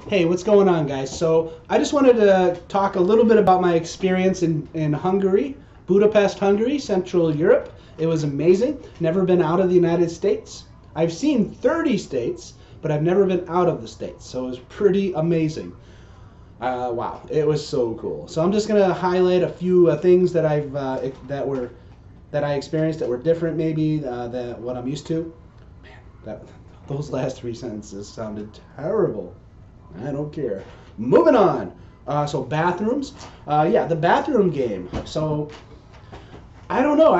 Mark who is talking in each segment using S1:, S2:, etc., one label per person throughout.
S1: Hey, what's going on, guys? So I just wanted to talk a little bit about my experience in Hungary, Budapest, Hungary, Central Europe. It was amazing. Never been out of the United States. I've seen 30 states, but I've never been out of the States. So it was pretty amazing. Wow, it was so cool. So I'm just gonna highlight a few things that I experienced that were different, maybe than what I'm used to. Man, those last three sentences sounded terrible. I don't care. Moving on. So bathrooms. Yeah, the bathroom game. So I don't know.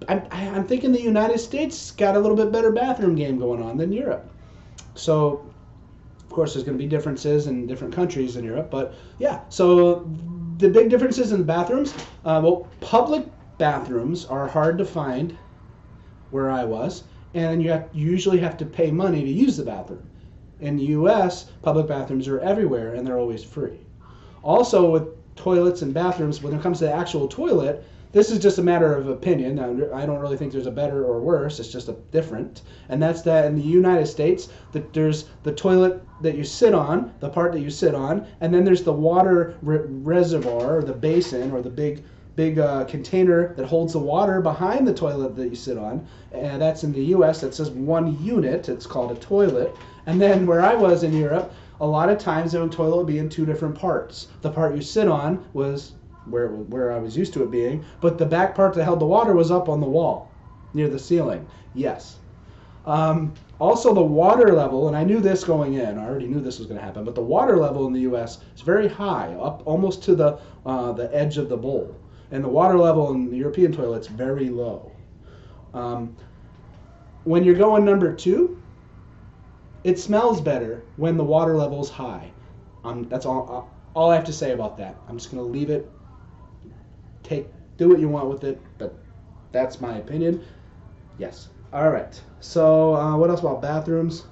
S1: I'm thinking the United States got a little bit better bathroom game going on than Europe. So of course there's going to be differences in different countries in Europe, but yeah. So the big differences in the bathrooms. Well, public bathrooms are hard to find where I was, and you usually have to pay money to use the bathroom. In the U.S., public bathrooms are everywhere and they're always free. Also, with toilets and bathrooms, when it comes to the actual toilet, this is just a matter of opinion. I don't really think there's a better or worse. It's just a different. And that's that in the United States, that there's the toilet that you sit on, the part that you sit on, and then there's the water reservoir or the basin or the big container that holds the water behind the toilet that you sit on. And that's in the U.S. That says one unit. It's called a toilet. And then where I was in Europe, a lot of times the toilet would be in two different parts. The part you sit on was where I was used to it being, but the back part that held the water was up on the wall, near the ceiling. Yes. Also the water level, and I knew this going in, I already knew this was going to happen, but the water level in the U.S. is very high, up almost to the edge of the bowl. And the water level in the European toilet's very low. When you're going number two, it smells better when the water level's high. That's all I have to say about that. I'm just going to leave it. Do what you want with it, but that's my opinion. Yes. All right. So what else about bathrooms?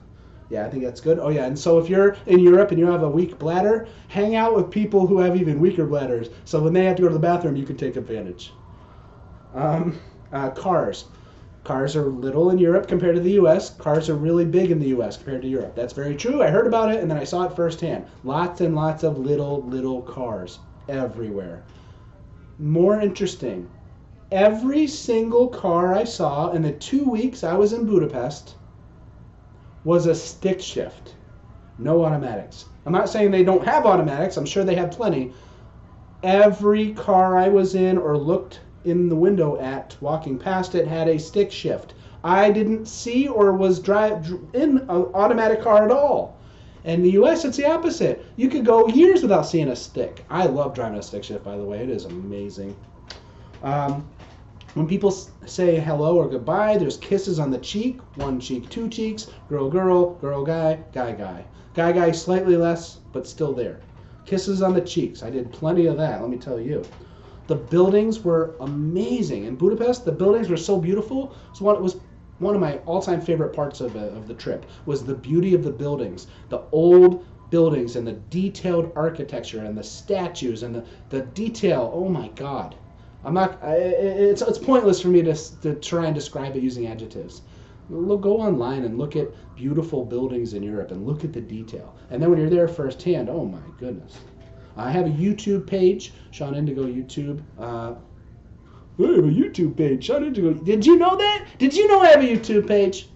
S1: Yeah, I think that's good. Oh, yeah, and so if you're in Europe and you have a weak bladder, hang out with people who have even weaker bladders. So when they have to go to the bathroom, you can take advantage. Cars. Cars are little in Europe compared to the U.S. Cars are really big in the U.S. compared to Europe. That's very true. I heard about it, and then I saw it firsthand. Lots and lots of little cars everywhere. More interesting, every single car I saw in the 2 weeks I was in Budapest was a stick shift. No automatics. I'm not saying they don't have automatics. I'm sure they have plenty. Every car I was in or looked in the window at, walking past it, had a stick shift. I didn't see or was in an automatic car at all. In the U.S., it's the opposite. You could go years without seeing a stick. I love driving a stick shift, by the way. It is amazing. When people say hello or goodbye, there's kisses on the cheek, one cheek, two cheeks, girl, guy, guy. Guy, slightly less, but still there. Kisses on the cheeks. I did plenty of that, let me tell you. The buildings were amazing. In Budapest, the buildings were so beautiful. It was one of my all-time favorite parts of the trip was the beauty of the buildings, the old buildings and the detailed architecture and the statues and the detail. Oh my God, it's pointless for me to try and describe it using adjectives. Go online and look at beautiful buildings in Europe and look at the detail. And then when you're there firsthand, oh my goodness. I have a YouTube page, Sean Indigo YouTube. I have a YouTube page, Sean Indigo. Did you know that? Did you know I have a YouTube page?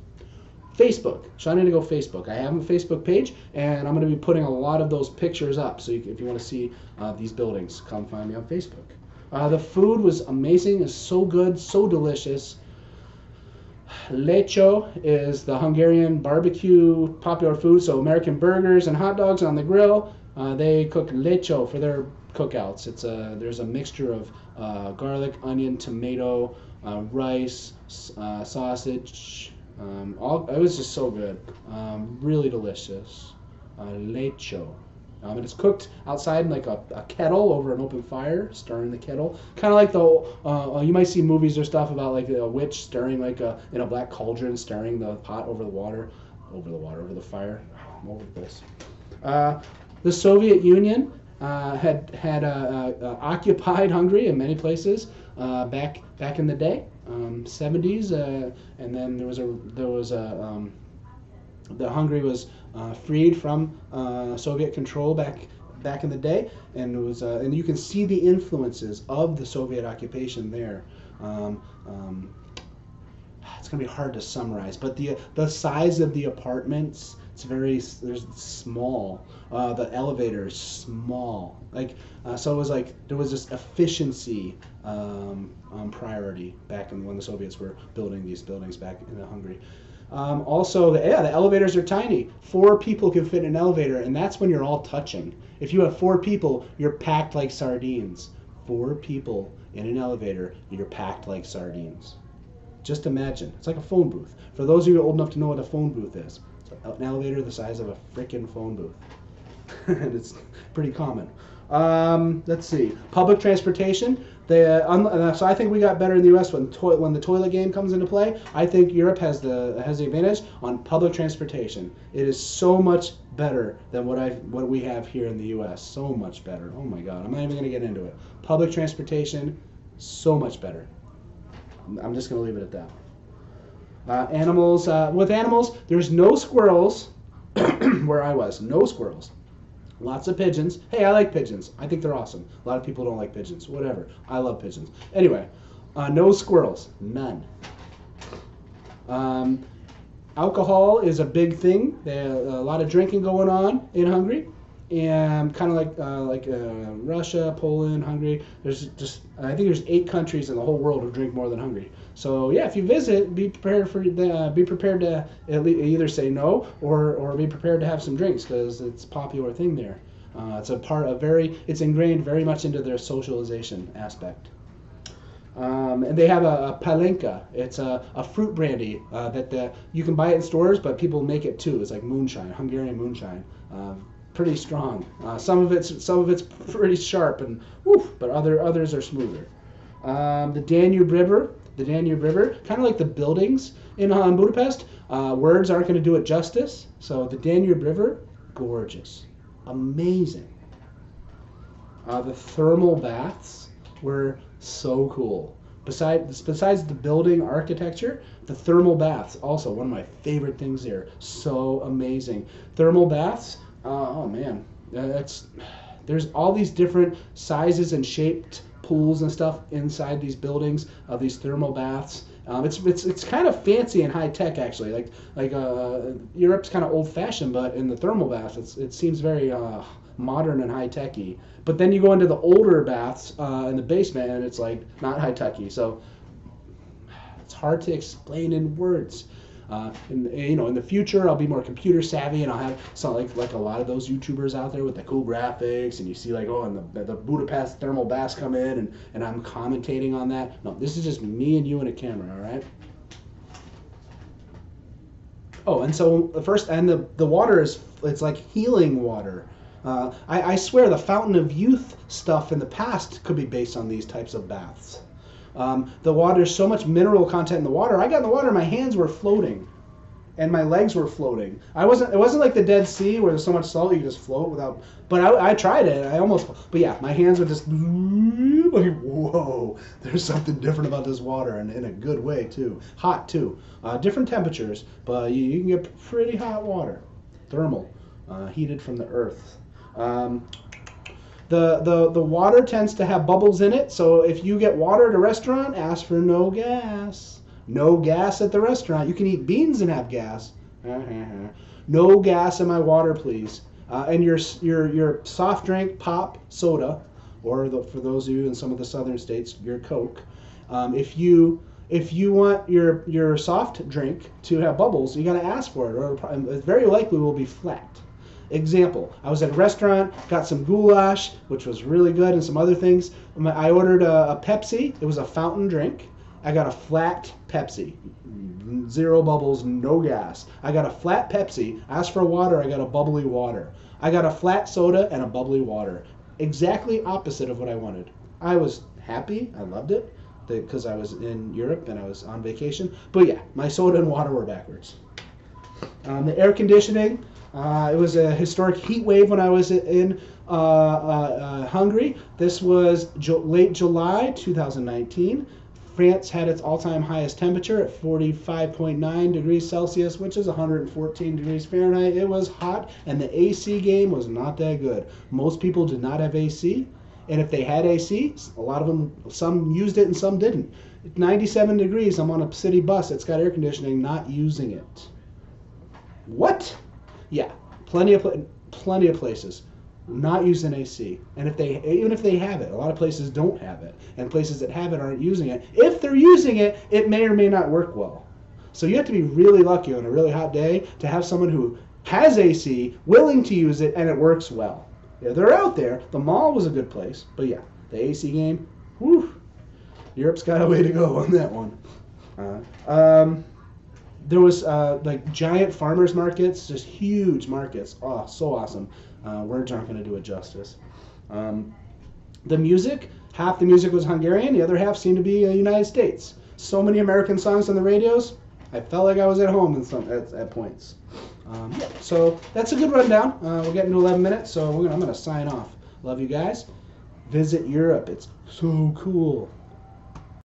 S1: Facebook, Sean Indigo Facebook. I have a Facebook page, and I'm going to be putting a lot of those pictures up. So if you want to see these buildings, come find me on Facebook. The food was amazing. It's so good, so delicious. Lecho is the Hungarian barbecue popular food. So American burgers and hot dogs on the grill. They cook lecho for their cookouts. There's a mixture of garlic, onion, tomato, rice, sausage. It was just so good. Really delicious. Lecho. And it's cooked outside in like a kettle over an open fire, stirring the kettle. Kind of like you might see movies or stuff about like a witch stirring in a black cauldron, stirring the pot over the fire. I'm over this. The Soviet Union had occupied Hungary in many places back in the day, 70s, and then there was a The Hungary was freed from Soviet control back in the day, and it was and you can see the influences of the Soviet occupation there. Um, um, it's gonna be hard to summarize, but the size of the apartments, there's small. The elevators small, so it was like there was this efficiency priority back when the Soviets were building these buildings back in Hungary. Also, the elevators are tiny. 4 people can fit in an elevator, and that's when you're all touching. If you have 4 people, you're packed like sardines. 4 people in an elevator, you're packed like sardines. Just imagine. It's like a phone booth. For those of you old enough to know what a phone booth is, it's an elevator the size of a freaking phone booth. And it's pretty common. Let's see. Public transportation. So I think we got better in the U.S. when the toilet game comes into play. I think Europe has the advantage on public transportation. It is so much better than what we have here in the U.S. So much better. Oh my God, I'm not even going to get into it. Public transportation, so much better. I'm just going to leave it at that. Animals. With animals, there's no squirrels where I was. No squirrels. Lots of pigeons. Hey, I like pigeons. I think they're awesome. A lot of people don't like pigeons. Whatever. I love pigeons. Anyway, no squirrels. None. Alcohol is a big thing. There's a lot of drinking going on in Hungary, and kind of like Russia, Poland, Hungary. I think there's 8 countries in the whole world who drink more than Hungary. So yeah, if you visit, be prepared to either say no or be prepared to have some drinks, because it's a popular thing there. It's ingrained very much into their socialization aspect. And they have a palenka. It's a fruit brandy that you can buy it in stores, but people make it too. It's like moonshine, Hungarian moonshine. Pretty strong. Some of it's pretty sharp, but others are smoother. The Danube River, kind of like the buildings in Budapest. Words aren't going to do it justice. So the Danube River, gorgeous, amazing. The thermal baths were so cool. Besides the building architecture, the thermal baths, also one of my favorite things there. So amazing. Thermal baths. Oh man, there's all these different sizes and shaped pools and stuff inside these buildings of these thermal baths. It's kind of fancy and high tech actually. Like Europe's kind of old fashioned, but in the thermal baths, it seems very modern and high techy. But then you go into the older baths in the basement, and it's like not high techy. So it's hard to explain in words. In the future, I'll be more computer savvy, and I'll have something like a lot of those YouTubers out there with the cool graphics, and you see and the Budapest thermal baths come in, and I'm commentating on that. No, this is just me and you and a camera, all right? Oh, and so the water it's like healing water. I swear the Fountain of Youth stuff in the past could be based on these types of baths. The water's so much mineral content in the water. I got in the water, my hands were floating, and my legs were floating. It wasn't like the Dead Sea where there's so much salt you can just float without. But I tried it. But yeah, my hands were just like, whoa. There's something different about this water, and in a good way too. Hot too. Different temperatures, but you can get pretty hot water, thermal, heated from the earth. The water tends to have bubbles in it, so if you get water at a restaurant, ask for no gas. No gas at the restaurant. You can eat beans and have gas. No gas in my water, please. And your soft drink, pop, soda, or for those of you in some of the southern states, your Coke. If you want your soft drink to have bubbles, you got to ask for it, or it very likely will be flat. Example, I was at a restaurant, got some goulash, which was really good, and some other things. I ordered a Pepsi. It was a fountain drink. I got a flat Pepsi. 0 bubbles, no gas. I got a flat Pepsi. I asked for water, I got a bubbly water. I got a flat soda and a bubbly water. Exactly opposite of what I wanted. I was happy. I loved it because I was in Europe and I was on vacation. But yeah, my soda and water were backwards. The air conditioning. It was a historic heat wave when I was in Hungary. This was late July 2019. France had its all-time highest temperature at 45.9 degrees Celsius, which is 114 degrees Fahrenheit. It was hot, and the AC game was not that good. Most people did not have AC, and if they had AC, a lot of them, some used it and some didn't. 97 degrees, I'm on a city bus, it's got air conditioning, not using it. What? Yeah, plenty of places not using AC, and even if they have it, a lot of places don't have it, and places that have it aren't using it. If they're using it, it may or may not work well. So you have to be really lucky on a really hot day to have someone who has AC, willing to use it, and it works well. Yeah, they're out there. The mall was a good place, but yeah, the AC game, whew, Europe's got a way to go on that one. There was like giant farmers markets, just huge markets. Oh, so awesome. Words aren't going to do it justice. The music, half the music was Hungarian, the other half seemed to be United States. So many American songs on the radios, I felt like I was at home at points. Yeah, so that's a good rundown. We're getting to 11 minutes, so I'm going to sign off. Love you guys. Visit Europe. It's so cool.